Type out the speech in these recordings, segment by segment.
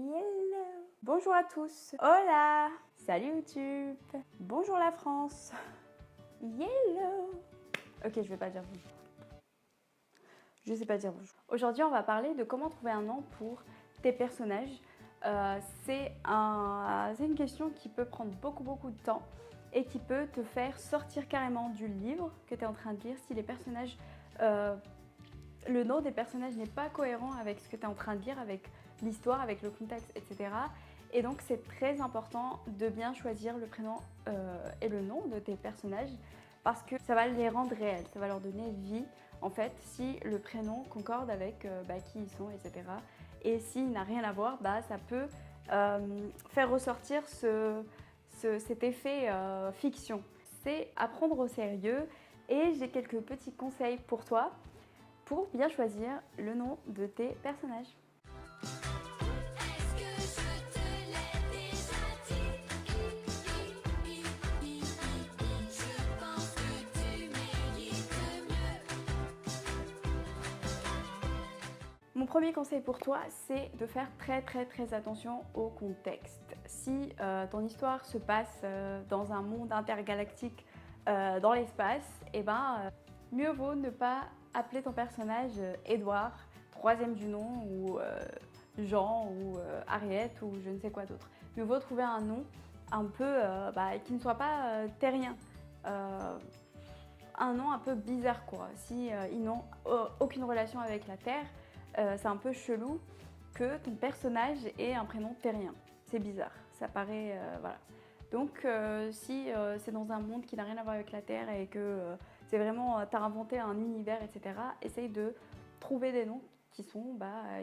Hello. Bonjour à tous. Hola. Salut YouTube. Bonjour la France. Hello. Ok, je vais pas dire bonjour. Je sais pas dire bonjour. Aujourd'hui, on va parler de comment trouver un nom pour tes personnages. C'est une question qui peut prendre beaucoup de temps et qui peut te faire sortir carrément du livre que tu es en train de lire si les personnages, le nom des personnages n'est pas cohérent avec ce que tu es en train de lire, avec l'histoire, avec le contexte, etc. Et donc c'est très important de bien choisir le prénom et le nom de tes personnages parce que ça va les rendre réels, ça va leur donner vie en fait si le prénom concorde avec qui ils sont, etc. Et s'il n'a rien à voir, ça peut faire ressortir cet effet fiction. C'est à prendre au sérieux et j'ai quelques petits conseils pour toi pour bien choisir le nom de tes personnages. Mon premier conseil pour toi, c'est de faire très attention au contexte. Si ton histoire se passe dans un monde intergalactique dans l'espace, mieux vaut ne pas appeler ton personnage Edouard, troisième du nom, ou Jean, ou Harriet, ou je ne sais quoi d'autre. Mieux vaut trouver un nom un peu qui ne soit pas terrien. Un nom un peu bizarre quoi. Si ils n'ont aucune relation avec la Terre, c'est un peu chelou que ton personnage ait un prénom terrien. C'est bizarre, ça paraît... voilà. Donc si c'est dans un monde qui n'a rien à voir avec la Terre et que c'est vraiment, t'as inventé un univers, etc., essaye de trouver des noms qui sont,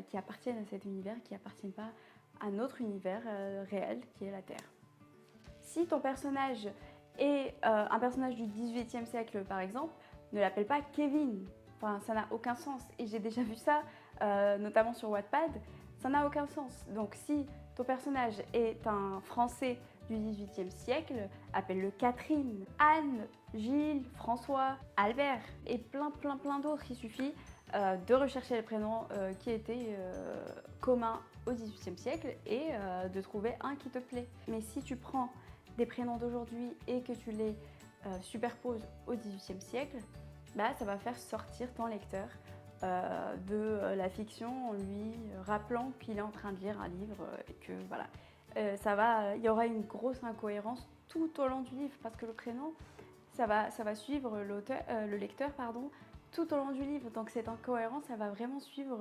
qui appartiennent à cet univers, qui n'appartiennent pas à notre univers réel qui est la Terre. Si ton personnage est un personnage du XVIIIe siècle par exemple, ne l'appelle pas Kevin. Enfin, ça n'a aucun sens. Et j'ai déjà vu ça, notamment sur Wattpad, ça n'a aucun sens. Donc si ton personnage est un Français du XVIIIe siècle, appelle-le Catherine, Anne, Gilles, François, Albert et plein d'autres. Il suffit de rechercher les prénoms qui étaient communs au XVIIIe siècle et de trouver un qui te plaît. Mais si tu prends des prénoms d'aujourd'hui et que tu les superposes au XVIIIe siècle, ça va faire sortir ton lecteur de la fiction en lui rappelant qu'il est en train de lire un livre et que voilà, il y aura une grosse incohérence tout au long du livre parce que le prénom, ça va suivre le lecteur tout au long du livre. Donc cette incohérence, ça va vraiment suivre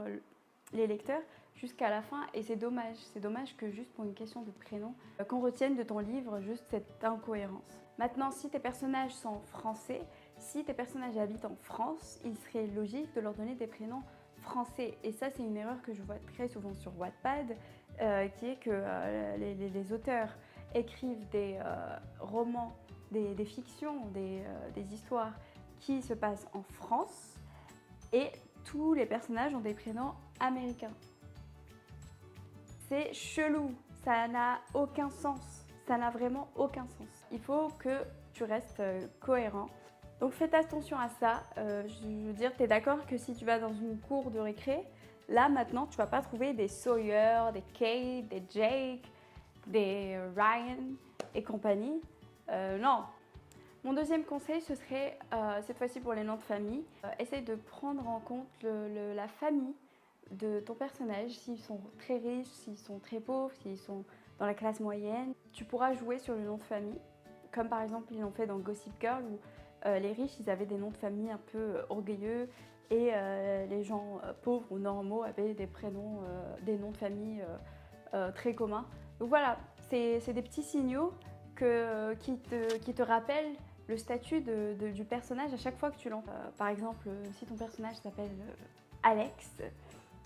les lecteurs jusqu'à la fin et c'est dommage. C'est dommage que juste pour une question de prénom, qu'on retienne de ton livre juste cette incohérence. Maintenant, si tes personnages sont français, si tes personnages habitent en France, il serait logique de leur donner des prénoms français. Et ça, c'est une erreur que je vois très souvent sur Wattpad, qui est que les auteurs écrivent des romans, des fictions, des histoires qui se passent en France et tous les personnages ont des prénoms américains. C'est chelou, ça n'a aucun sens, ça n'a vraiment aucun sens. Il faut que tu restes cohérent. Donc faites attention à ça. Je veux dire, tu es d'accord que si tu vas dans une cour de récré, là maintenant tu vas pas trouver des Sawyer, des Kate, des Jake, des Ryan et compagnie. Non. Mon deuxième conseil, ce serait, cette fois-ci pour les noms de famille, essaye de prendre en compte la famille de ton personnage, s'ils sont très riches, s'ils sont très pauvres, s'ils sont dans la classe moyenne. Tu pourras jouer sur le nom de famille, comme par exemple ils l'ont fait dans Gossip Girl où les riches ils avaient des noms de famille un peu orgueilleux et les gens pauvres ou normaux avaient des prénoms, des noms de famille très communs. Donc voilà, c'est des petits signaux qui te rappellent le statut du personnage à chaque fois que tu l'entends. Par exemple, si ton personnage s'appelle Alex,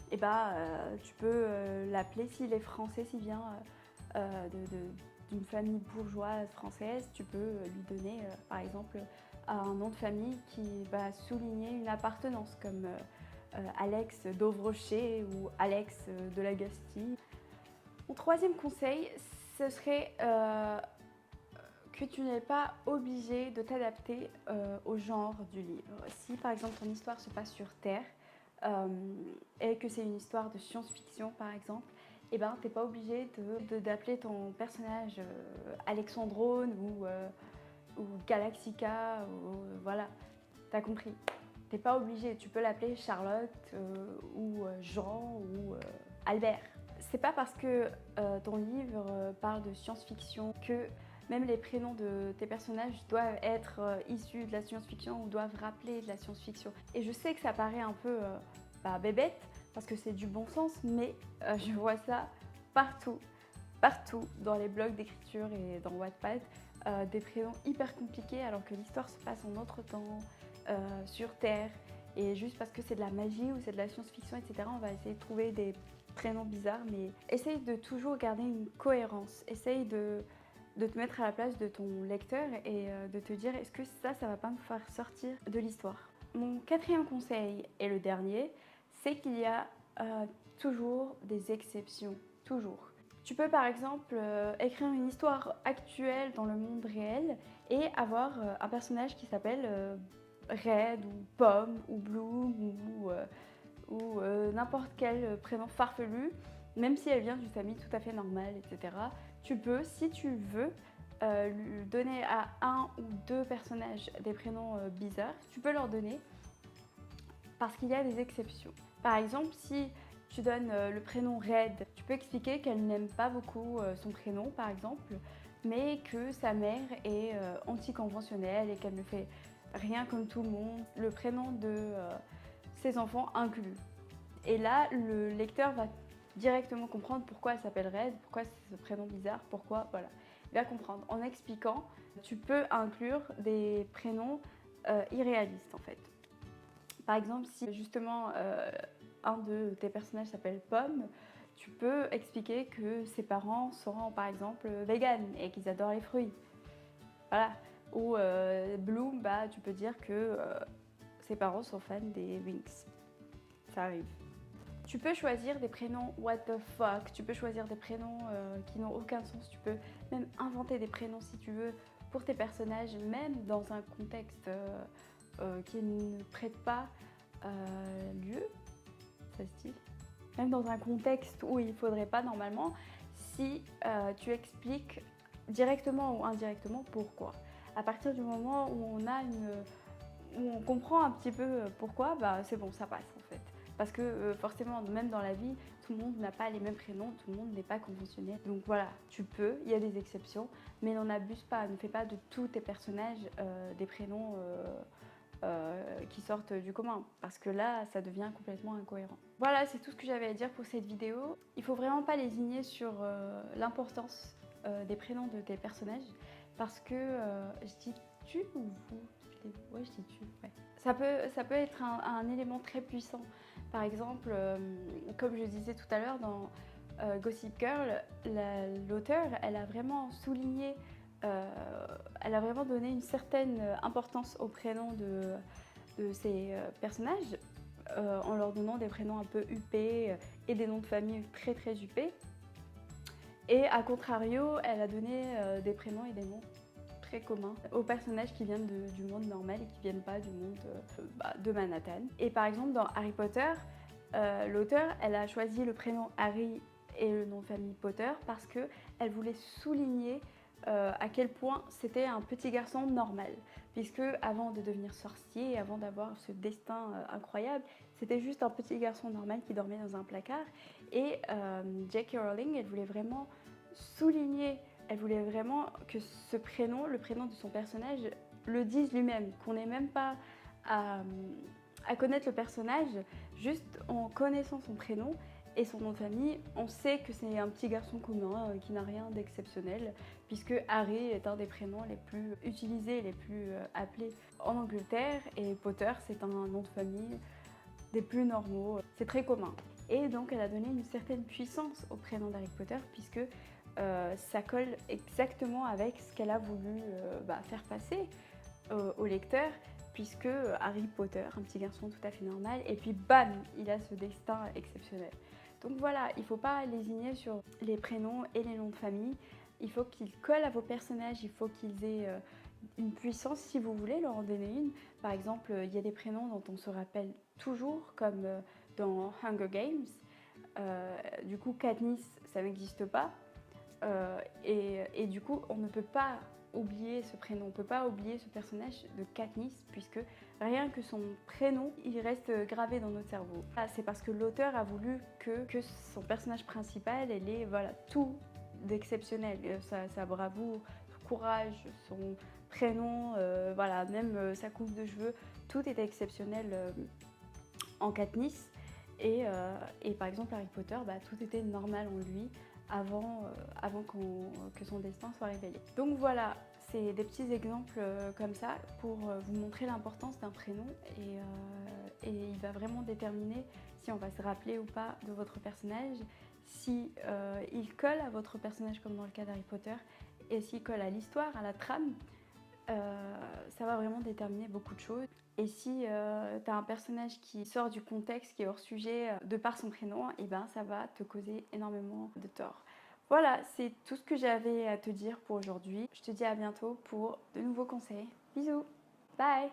tu peux l'appeler, s'il est français, s'il vient d'une famille bourgeoise française, tu peux lui donner par exemple un nom de famille qui va souligner une appartenance comme Alex d'Auvrocher ou Alex de la Gastille. Mon troisième conseil, ce serait que tu n'es pas obligé de t'adapter au genre du livre. Si par exemple ton histoire se passe sur Terre et que c'est une histoire de science-fiction par exemple, et ben t'es pas obligé d'appeler ton personnage Alexandrone ou Galaxica, ou voilà, t'as compris. T'es pas obligé, tu peux l'appeler Charlotte ou Jean ou Albert. C'est pas parce que ton livre parle de science-fiction que même les prénoms de tes personnages doivent être issus de la science-fiction ou doivent rappeler de la science-fiction. Et je sais que ça paraît un peu bébête, parce que c'est du bon sens, mais je vois ça partout, partout dans les blogs d'écriture et dans Wattpad, des prénoms hyper compliqués alors que l'histoire se passe en autre temps, sur Terre, et juste parce que c'est de la magie ou c'est de la science-fiction, etc., on va essayer de trouver des prénoms bizarres, mais essaye de toujours garder une cohérence, essaye de te mettre à la place de ton lecteur et de te dire est-ce que ça va pas me faire sortir de l'histoire. Mon quatrième conseil et le dernier, c'est qu'il y a toujours des exceptions, toujours. Tu peux par exemple écrire une histoire actuelle dans le monde réel et avoir un personnage qui s'appelle Red ou Pomme ou Bloom ou n'importe quel prénom farfelu, même si elle vient d'une famille tout à fait normale, etc. Tu peux, si tu veux, lui donner à un ou deux personnages des prénoms bizarres, tu peux leur donner parce qu'il y a des exceptions. Par exemple, si tu donnes le prénom Red, tu peux expliquer qu'elle n'aime pas beaucoup son prénom, par exemple, mais que sa mère est anticonventionnelle et qu'elle ne fait rien comme tout le monde, le prénom de ses enfants inclus. Et là, le lecteur va directement comprendre pourquoi elle s'appelle Red, pourquoi c'est ce prénom bizarre, pourquoi, voilà. Il va comprendre. En expliquant, tu peux inclure des prénoms irréalistes en fait. Par exemple, si justement un de tes personnages s'appelle Pomme, tu peux expliquer que ses parents sont par exemple véganes et qu'ils adorent les fruits. Voilà. Ou Bloom, tu peux dire que ses parents sont fans des Wings. Ça arrive. Tu peux choisir des prénoms what the fuck, tu peux choisir des prénoms qui n'ont aucun sens, tu peux même inventer des prénoms si tu veux pour tes personnages, même dans un contexte qui ne prête pas lieu, ça se dit, même dans un contexte où il ne faudrait pas normalement, si tu expliques directement ou indirectement pourquoi. À partir du moment où on comprend un petit peu pourquoi, c'est bon, ça passe en fait. Parce que forcément, même dans la vie, tout le monde n'a pas les mêmes prénoms, tout le monde n'est pas conventionnel. Donc voilà, tu peux, il y a des exceptions, mais n'en abuse pas, ne fais pas de tous tes personnages des prénoms qui sortent du commun, parce que là, ça devient complètement incohérent. Voilà, c'est tout ce que j'avais à dire pour cette vidéo. Il faut vraiment pas lésigner sur l'importance des prénoms de tes personnages, parce que, je dis tu ou vous? Ouais, je dis tu, ouais. Ça peut être un élément très puissant. Par exemple, comme je disais tout à l'heure dans Gossip Girl, l'auteure, elle a vraiment souligné, elle a vraiment donné une certaine importance aux prénoms de ses personnages, en leur donnant des prénoms un peu huppés et des noms de famille très très huppés. Et à contrario, elle a donné des prénoms et des noms très commun aux personnages qui viennent du monde normal et qui ne viennent pas du monde de Manhattan. Et par exemple dans Harry Potter, l'auteure elle a choisi le prénom Harry et le nom de famille Potter parce qu'elle voulait souligner à quel point c'était un petit garçon normal, puisque avant de devenir sorcier, avant d'avoir ce destin incroyable, c'était juste un petit garçon normal qui dormait dans un placard. Et J.K. Rowling, elle voulait vraiment souligner, elle voulait vraiment que ce prénom, le prénom de son personnage, le dise lui-même, qu'on n'ait même pas à connaître le personnage, juste en connaissant son prénom et son nom de famille, on sait que c'est un petit garçon commun qui n'a rien d'exceptionnel, puisque Harry est un des prénoms les plus utilisés, les plus appelés en Angleterre, et Potter c'est un nom de famille des plus normaux, c'est très commun. Et donc elle a donné une certaine puissance au prénom d'Harry Potter, puisque ça colle exactement avec ce qu'elle a voulu faire passer au lecteur, puisque Harry Potter, un petit garçon tout à fait normal, et puis bam, il a ce destin exceptionnel. Donc voilà, il ne faut pas lésigner sur les prénoms et les noms de famille, il faut qu'ils collent à vos personnages, il faut qu'ils aient une puissance si vous voulez leur en donner une. Par exemple, il y a des prénoms dont on se rappelle toujours, comme dans Hunger Games, Du coup, Katniss, ça n'existe pas. Et du coup, on ne peut pas oublier ce prénom, on ne peut pas oublier ce personnage de Katniss, puisque rien que son prénom, il reste gravé dans notre cerveau. C'est parce que l'auteur a voulu que son personnage principal, elle ait voilà, tout d'exceptionnel. Sa bravoure, son courage, son prénom, voilà, même sa coupe de cheveux, tout était exceptionnel en Katniss. Et par exemple, Harry Potter, tout était normal en lui avant que son destin soit révélé. Donc voilà, c'est des petits exemples comme ça pour vous montrer l'importance d'un prénom et il va vraiment déterminer si on va se rappeler ou pas de votre personnage, si il colle à votre personnage comme dans le cas d'Harry Potter et s'il colle à l'histoire, à la trame. Ça va vraiment déterminer beaucoup de choses. Et si tu as un personnage qui sort du contexte, qui est hors sujet de par son prénom, et ben ça va te causer énormément de tort. Voilà, c'est tout ce que j'avais à te dire pour aujourd'hui. Je te dis à bientôt pour de nouveaux conseils. Bisous, bye.